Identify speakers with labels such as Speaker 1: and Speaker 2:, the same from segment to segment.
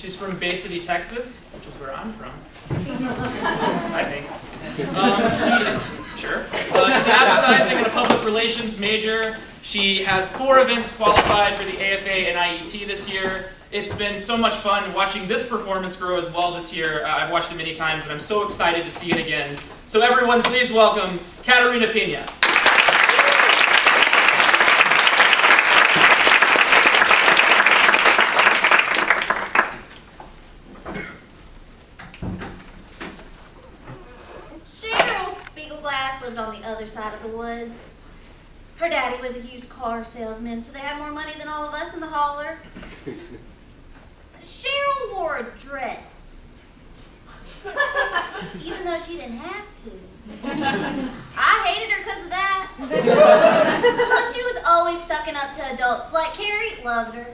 Speaker 1: She's from Bay City, Texas, which is where I'm from. I think. Sure. She's advertising and a public relations major. She has 4 events qualified for the AFA and IET this year. It's been so much fun watching this performance grow as well this year. I've watched it many times, and I'm so excited to see it again. So everyone, please welcome Caterina Pena.
Speaker 2: Lived on the other side of the woods. Her daddy was a used car salesman, so they had more money than all of us in the holler. Cheryl wore a dress, even though she didn't have to. I hated her because of that. Look, she was always sucking up to adults. Like Carrie, loved her.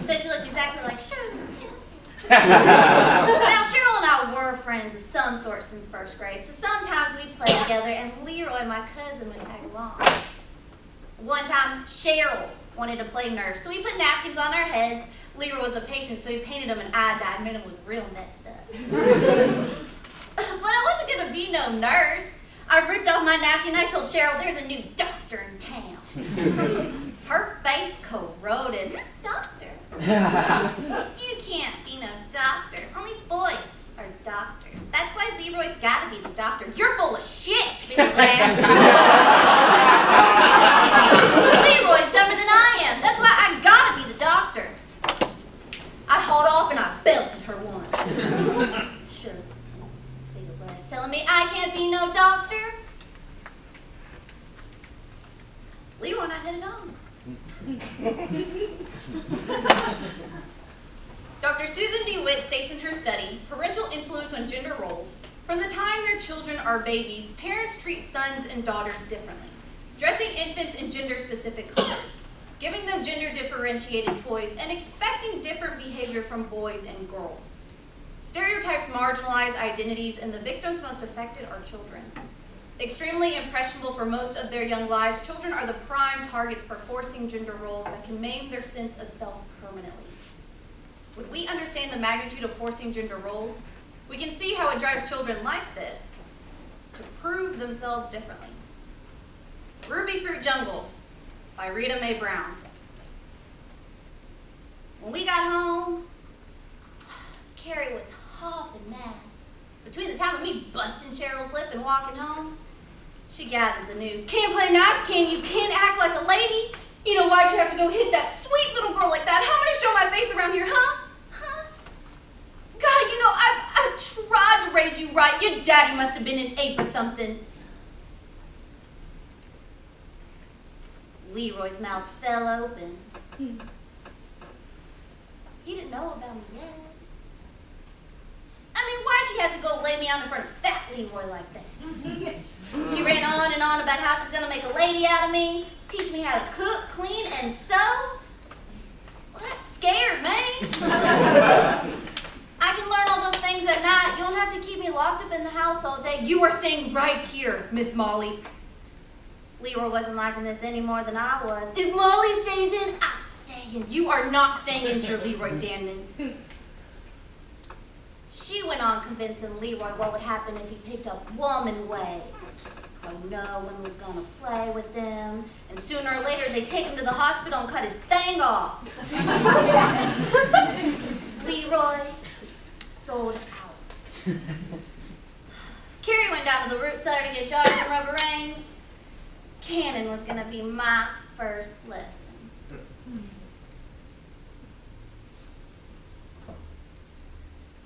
Speaker 2: Said she looked exactly like Cheryl. Now, Cheryl and I were friends of some sort since first grade, so sometimes we'd play together, and Leroy, my cousin, would tag along. One time, Cheryl wanted to play nurse, so we put napkins on our heads. Leroy was a patient, so he painted them in iodine, made them look real messed up. But I wasn't going to be no nurse. I ripped off my napkin, and I told Cheryl there's a new doctor in town. Her face corroded. Doctor? You can't be no doctor. Only boys are doctors. That's why Leroy's gotta be the doctor. You're full of shit, Spinnerglass. Leroy's dumber than I am. That's why I gotta be the doctor. I hauled off and I belted her one. Sure, Spinnerglass telling me I can't be no doctor. Leroy and I hit it on. Dr. Susan DeWitt states in her study, Parental Influence on Gender Roles, from the time their children are babies, parents treat sons and daughters differently, dressing infants in gender-specific colors, giving them gender-differentiated toys, and expecting different behavior from boys and girls. Stereotypes marginalize identities, and the victims most affected are children. Extremely impressionable for most of their young lives, children are the prime targets for forcing gender roles that can maim their sense of self permanently. When we understand the magnitude of forcing gender roles, we can see how it drives children like this to prove themselves differently. Ruby Fruit Jungle by Rita Mae Brown. When we got home, Carrie was hopping mad. Between the time of me busting Cheryl's lip and walking home, she gathered the news. Can't play nice, can you? Can't act like a lady? You know, why'd you have to go hit that sweet little girl like that? How am I gonna show my face around here, huh? God, you know, I've tried to raise you right. Your daddy must have been an ape or something. Leroy's mouth fell open. He didn't know about me yet. I mean, why'd she have to go lay me out in front of fat Leroy like that? She ran on and on about how she's gonna make a lady out of me, teach me how to cook, clean, and sew. Well, that scared me. I can learn all those things at night. You don't have to keep me locked up in the house all day. You are staying right here, Miss Molly. Leroy wasn't liking this any more than I was. If Molly stays in, I'm staying. You are not staying in here, Leroy Danman. She went on convincing Leroy what would happen if he picked up woman ways. How no one was gonna play with them, and sooner or later they'd take him to the hospital and cut his thing off. Leroy sold out. Carrie went down to the root cellar to get jars and rubber rings. Cannon was gonna be my first lesson.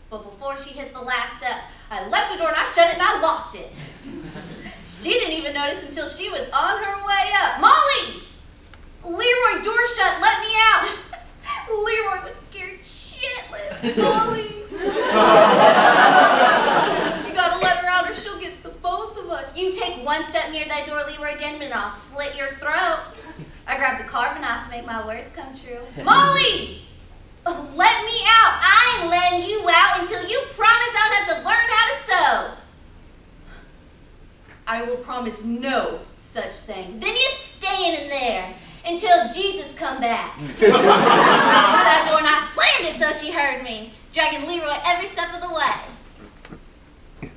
Speaker 2: But before she hit the last step, I left the door and I shut it and I locked it. She didn't even notice until she was on her way up. Molly! Leroy, door shut, let me out. Leroy was scared shitless. Molly! You gotta let her out or she'll get the both of us. You take one step near that door, Leroy Denman, and I'll slit your throat. I grabbed a carving knife to make my words come true. Molly! Let me out. I ain't letting you out until you promise I don't have to learn how to sew. I will promise no such thing. Then you're staying in there until Jesus come back. I opened that door and I slammed screamed it so she heard me, dragging Leroy every step of the way.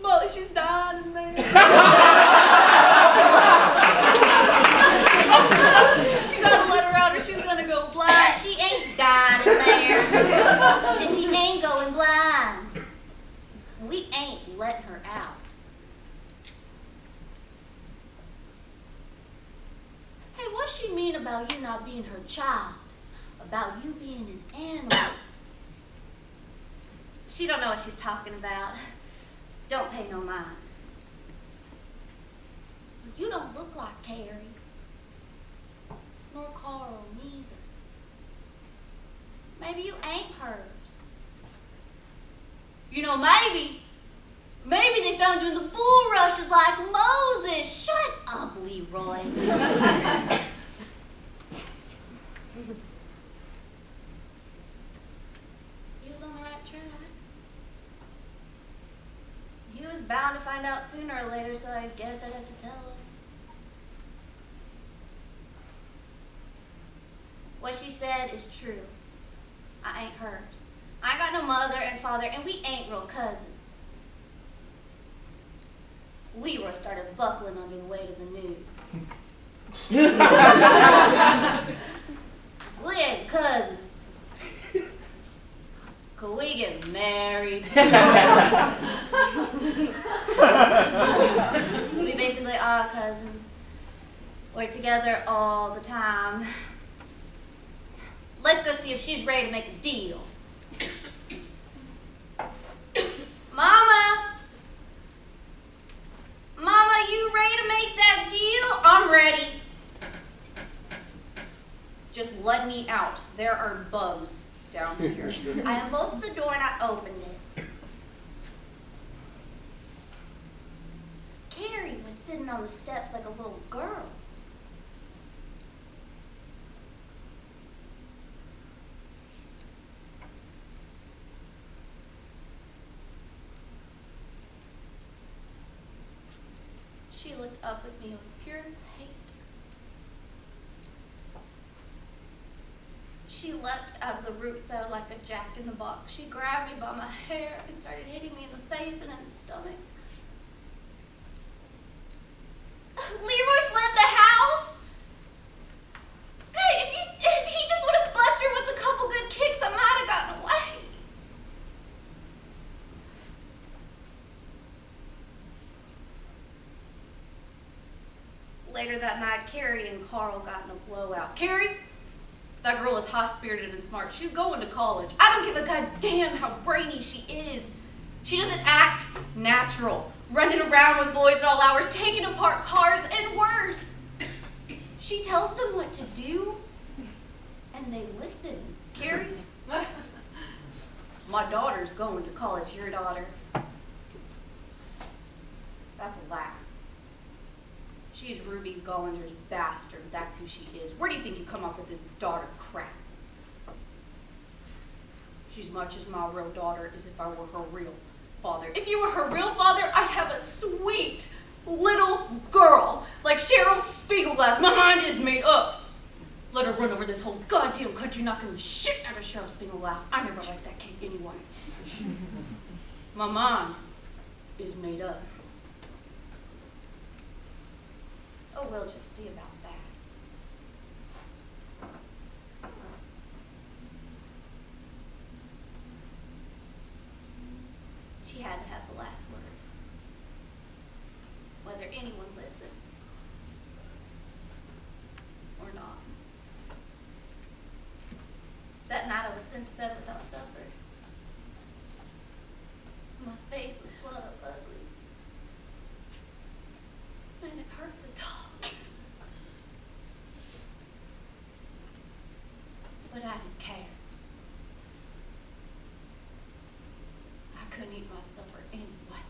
Speaker 2: Molly, she's dying in there. You gotta let her out or she's gonna go blind. She ain't dying in there. And she ain't going blind. We ain't letting her out. Hey, what's she mean about you not being her child? About you being an animal? She don't know what she's talking about. Don't pay no mind. You don't look like Carrie. Nor Carl neither. Maybe you ain't hers. You know, maybe they found you in the bulrushes like Moses. Shut up, Leroy. He was on the right track. He was bound to find out sooner or later, so I guess I'd have to tell him. What she said is true. I ain't hers. I ain't got no mother and father, and we ain't real cousins. Leroy started buckling under the weight of the news. We ain't cousins. Could we get married? We basically are cousins. We're together all the time. Let's go see if she's ready to make a deal. Mama! Mama, you ready to make that deal? I'm ready. Just let me out. There are bugs down here. I unbolted the door and I opened it. Carrie was sitting on the steps like a little girl. She looked up at me with pure hate. She leapt out of the root cell like a jack in the box. She grabbed me by my hair and started hitting me in the face and in the stomach. Leroy fled the house. Hey, if he just would have busted her with a couple good kicks, I might have gotten away. Later that night, Carrie and Carl got in a blowout. Carrie? That girl is high-spirited and smart. She's going to college. I don't give a goddamn how brainy she is. She doesn't act natural, running around with boys at all hours, taking apart cars, and worse. She tells them what to do, and they listen. Carrie? My daughter's going to college. Your daughter? That's a laugh. She's Ruby Gollinger's bastard. That's who she is. Where do you think you come off with this daughter crap? She's much as my real daughter as if I were her real father. If you were her real father, I'd have a sweet little girl like Cheryl Spiegelglass. My mind is made up. Let her run over this whole goddamn country knocking the shit out of Cheryl Spiegelglass. I never liked that kid anyway. My mind is made up. Oh, we'll just see about that. She had to have the last word. Whether anyone listened or not. That night I was sent to bed without supper. My face was swelled up ugly. And it hurt the dog. But I didn't care. I couldn't eat my supper anyway.